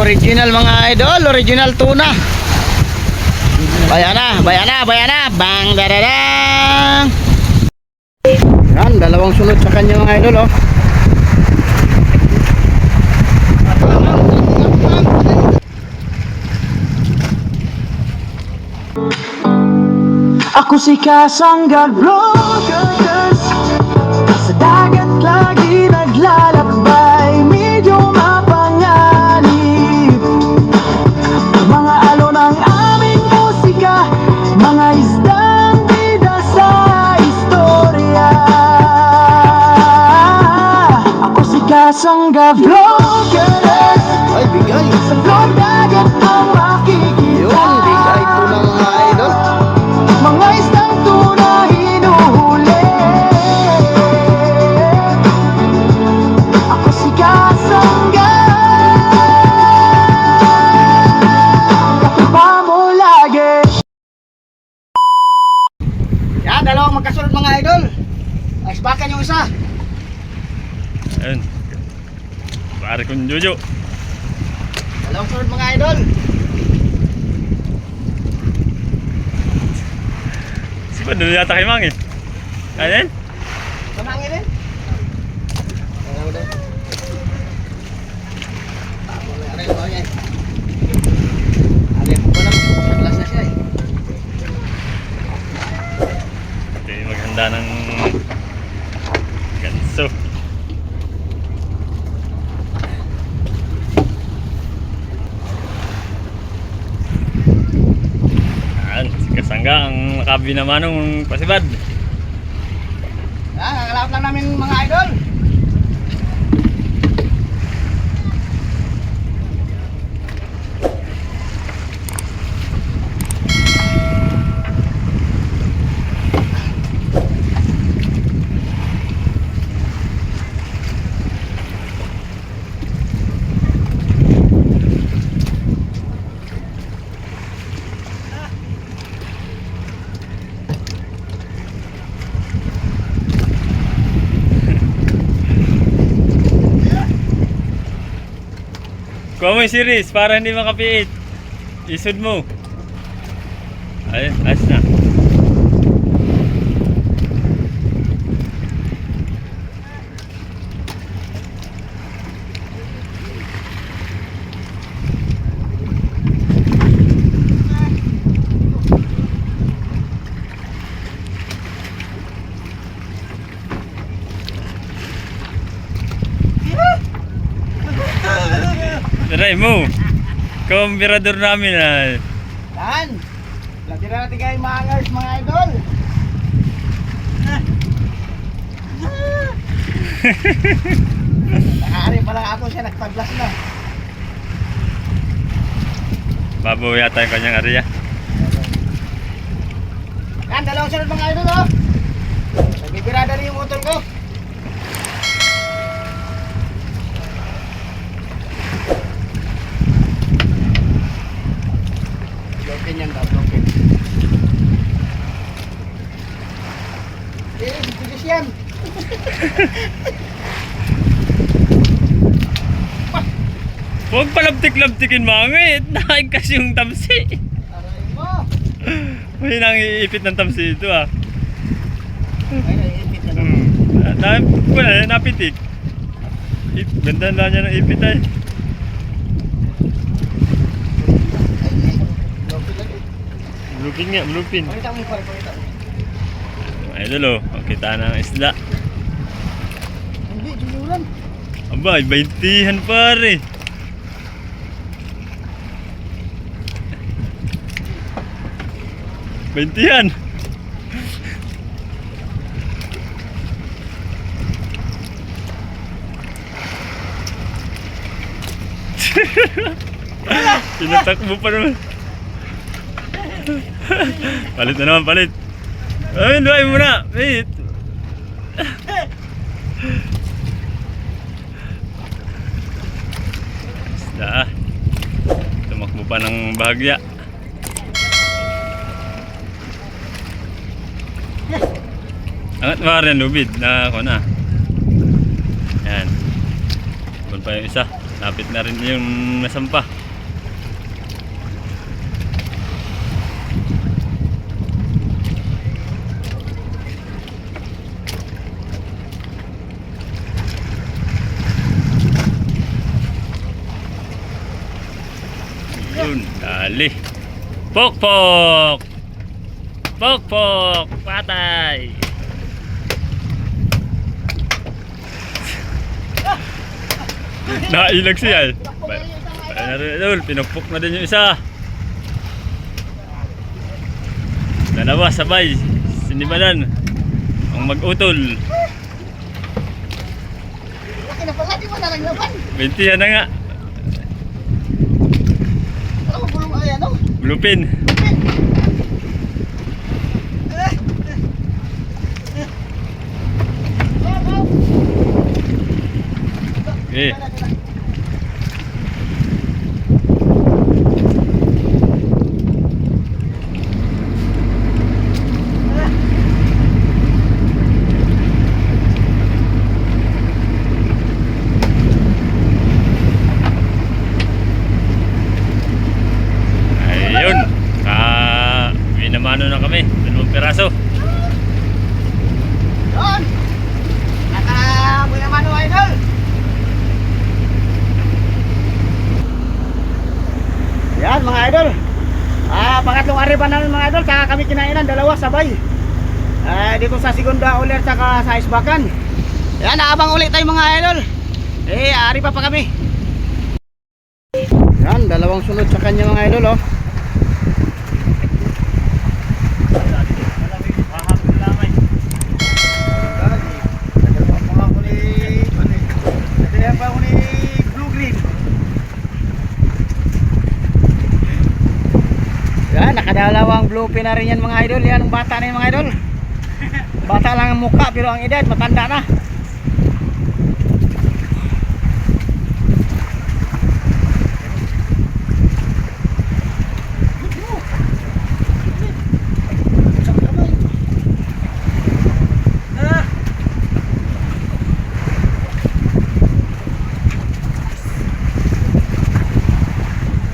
Original mga idol, original tuna. Bayana, bayana, bayana. Bang dadadang. Yan, dalawang sunod sa kanya mga idol oh. Ako si Kasangga Vloggers, sa dagat lagi naglalakbay, medyo mapanganib. Mga alon ang aming musika, mga isdang bida sa istorya. Ako si Kasangga Vloggers, Ay, bigay. sa vlog dagat ang makikita. Yun, bigay tuna mga idol. Mga isdang tuna hinuhuli. Ako si Kasangga, katipa mo lagi. Yan, dalawang magkasunod mga idol. Isbakan yung isa. Ayun. Pare kong Jojo. Dalawang sunod mga idol. Sipa doon yata kay Mang eh. Ayan. Kamangin din. Ano daw? Tapos na rin ko yan. Alin ko lang, naglas na siya eh. Ito yung maghanda ng ganso. Ayan, si Kasangga ang nakabi naman ng pasibad. Yan, kakalap lang namin mga idol. Kuha mo yung series para hindi makapiit. Isod mo. Ayun, ayos na. Try mo. Ikaw ang mirador namin ah. Yan. Lagi na natin kayo mga angers mga idol. Nakaari pa lang ako siya, nagpaglas na. Babaw yata yung kanyang area. Yan, dalawang sunod mga idol oh. Nagbibirada rin yung motor ko. Broken yan daw, broken. Eh, bilis yan. Huwag palabtik-labtikin mga nakain kasi yung tamsi. Aray mo. May nang iipit ng tamsi ito ah. Ay, naiipit na naman. Wala, napitik. Ganda na niya ng ipit ay. Broken lagi. Bluepin nga, bluepin. Pakita mo yung pare, pakita mo. Idol oh, kita na ang isla. Hindi, jululan. Aba, 20-han pare. Yan. Tinatakbo pa naman. Palit na naman, palit. Ay, luay mo na. Wait. Basta. Tumakbo pa ng bahagya. Angat ba rin lubid na ako na. Yan. Doon pa yung isa. Lapit na rin yung nasampa. Yun, dali. Pok pok. Pok pok, patay. Nailag siya. Pinupok na din yung isa. Dalawa sabay. Sinibalan. Ang mag-utol. Laki na pala, di mo na naglaban. 20 yan na nga. Ano mo bulong ay ano? Bluepin. Eh. Ayun. Binamano na kami. 2 piraso. Yun! Nakabuhay naman o idol! Yan mga idol. Pangatlong ariban namin mga idol. Saka kami kinainan, 2 sabay. Dito sa Segunda ulit saka sa Isbakan. Yan, naabang ulit tayo mga idol. Ari pa kami. Yan, 2 sunod sa kanya mga idol oh. Yan, nakadalawang bluepin na rin yan mga idol. Yan ang bata na yan mga idol. Bata lang ang mukha pero ang edad matanda na.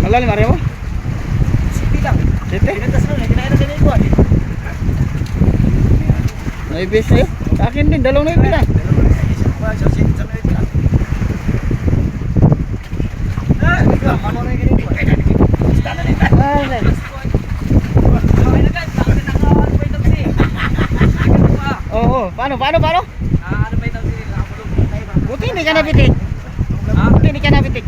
Malalim ari mo? Sete? Naibis na yun? Sa akin din, 2 naibis na. Oo, paano? Buti hindi ka nabitik. Buti hindi ka nabitik.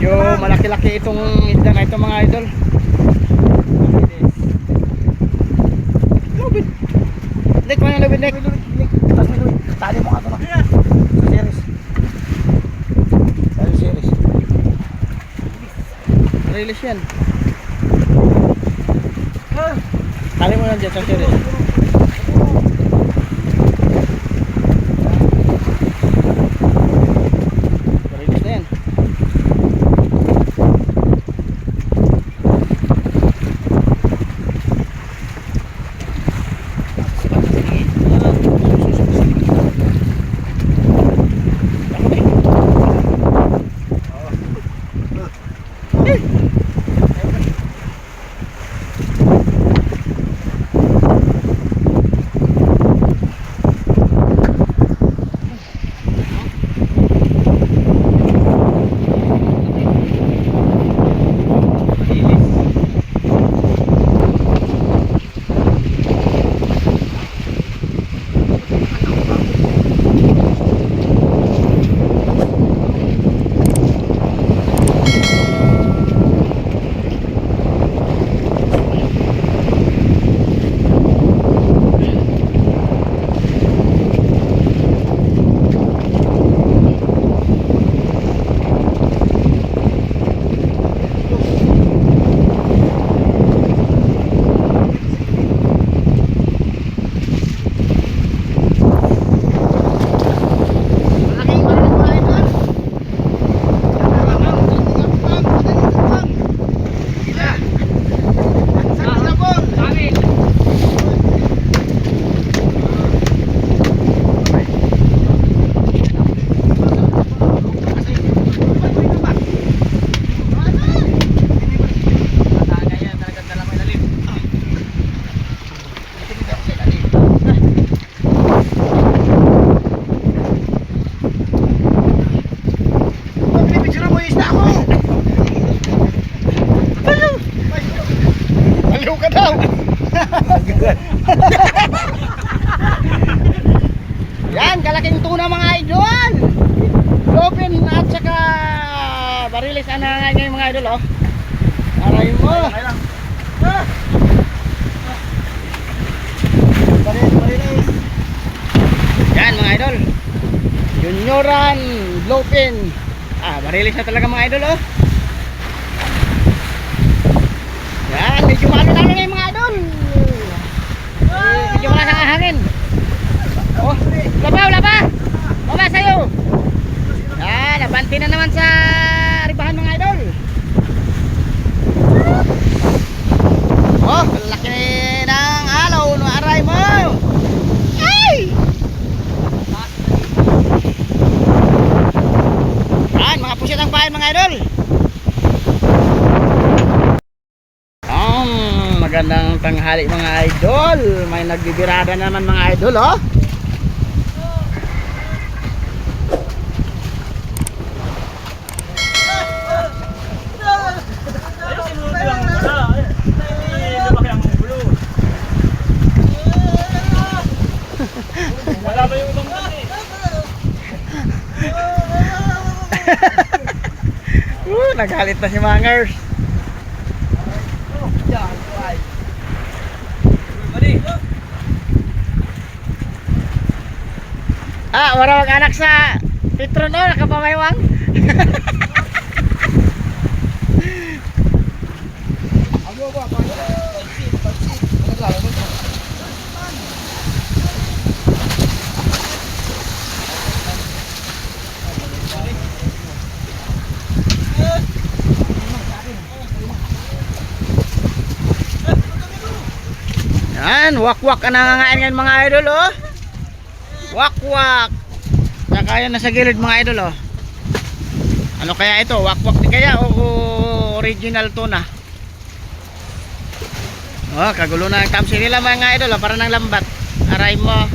Medyo malaki-laki itong isda na ito mga idol. Lubid. Nek, mana lubid, Nek? Tali mo nga ito na. Sa series. Release yan. Tali mo lang dyan sa series. Release na yan. malaking tuna mga idol. Lopin at saka barilis anangay ngayon mga idol oh. Aray mo. Barilis. Yan mga idol. Junioran, Lopin. Barilis na talaga mga idol oh. Yan, medyo malo-lalo na yung mga idol. Medyo wala sa hangin. Oh, laba. Mama sa'yo. Yan, nabanti na naman sa ribahan mga idol. Oh, laki ng alaw no aray mo. Ay! Yan, mga pusit ang bahay mga idol. Magandang tanghali mga idol. May nagbibirada naman mga idol oh. Wala ba yung ibang kasi? Nagalit na si Mangers. Wala mag-anak sa Petro no, nakapamaywang. Yan, wak-wak ang nangangain ngayon mga idol oh. Wak-wak. Saka yan nasa gilid mga idol oh. Ano kaya ito? Wak-wak din kaya o original tuna? Oh, kagulo na ang tamsi nila mga idol oh, para ng lambat. Aray mo.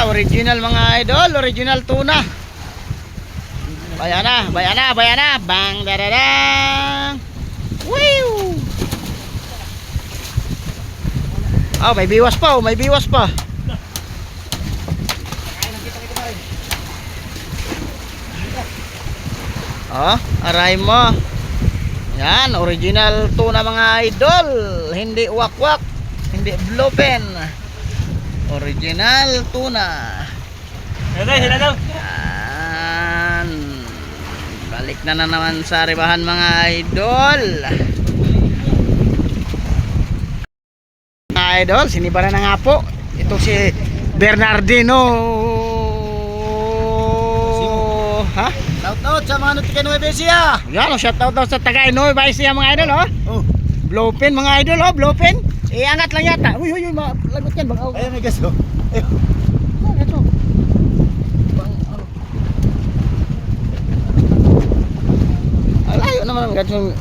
Original mga idol, original tuna. Bayana. Bang dadadang. Woo! May biwas pa. Aray mo. Yan, original tuna mga idol. Hindi wak-wak, hindi bluefin. Original tuna. Sila daw. Yan. Balik na naman sa ribahan mga idol. Idol, sinibara na nga po. Ito si Bernardino. Ha? Shoutout sa mga Nutika Nueva Ecija. Yan, shoutout daw sa taga Nueva Ecija mga idol oh. Blowpin mga idol oh, blowpin. Iangat lang yata. Uy, lagot yan bang. Ayun, may gaso. Ito. Alayo naman ang gatsong.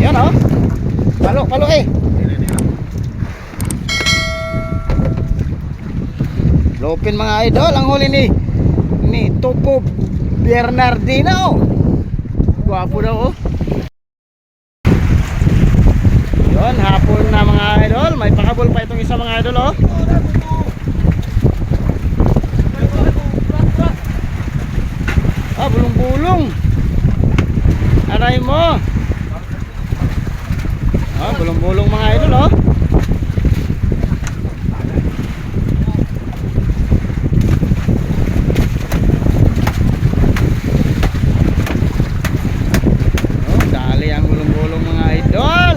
Yan oh. Palo eh. Lopin mga idol, ang huli ni Topo Bernardino. Gwapo daw oh. Yun, hapon na mga idol. May pakabol pa itong isa mga idol oh. Bulong-bulong. Aray mo. Bulong-bulong mga idol oh. Dali ang bulong-bulong mga idol.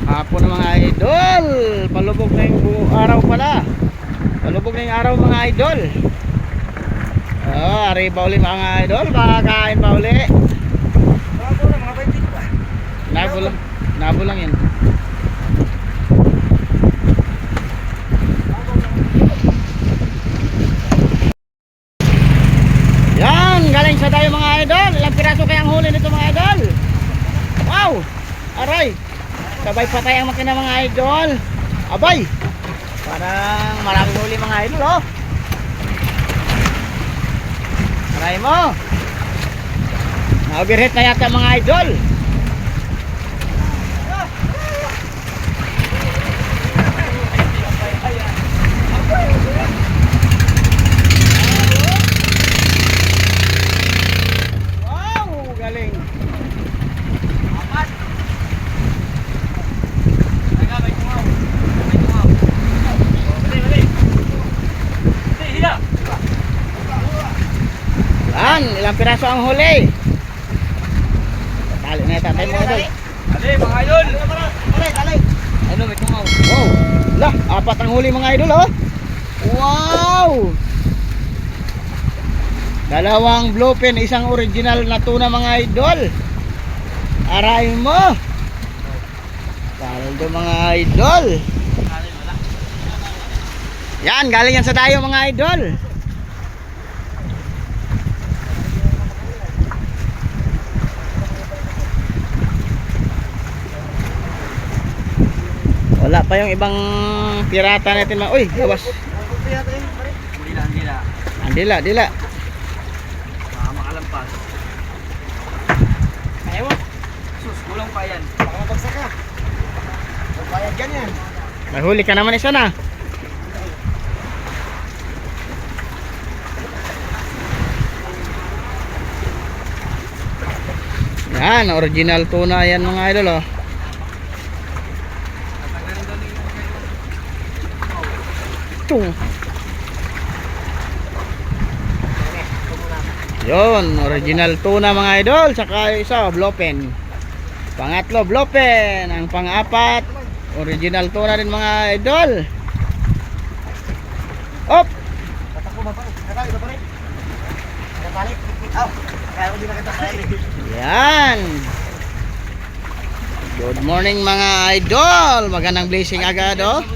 Hapon na mga idol. Palubog na yung araw pala. Palubog na yung araw mga idol. Ari pa uli mga idol. Makakain pa uli. Nabo lang yan. Yan, galing sa tayo mga idol. Ilang piraso kayang huli nito mga idol? Wow! Aray! Sabay patay ang makina mga idol. Abay! Parang maraming huli mga idol oh. Aray mo! Overheat na yata mga idol. Wow, galing. Yan, ilang piraso ang huli. Tali na tatay mo idol. Dali mga idol. Ano may tungaw? Wow. Lah, apat ang huli mga idol oh. Wow. Dalawang bluefin, isang original na tuna mga idol. Aray mo. Paldo mga idol. Yan, galing yan sa dayo mga idol. Wala pa yung ibang pirata natin mga. Uy, gawas. Dila. Dila. Makalampas. Kaya mo? Sus, kulang pa yan. Baka mabagsak ka. Bayad ganyan. May huli ka naman isa na. Yan, original tuna yan mga idol oh. Tung. Yon, original tuna mga idol. Saka isa, bluefin. Pangatlo, bluefin. Ang pang-apat, original tuna din mga idol. Op! Tatakbo ba pa? Katali ba pa rin? Katali? Aw! Kaya ko din nakatali. Yan. Good morning mga idol. Magandang blessing agad oh.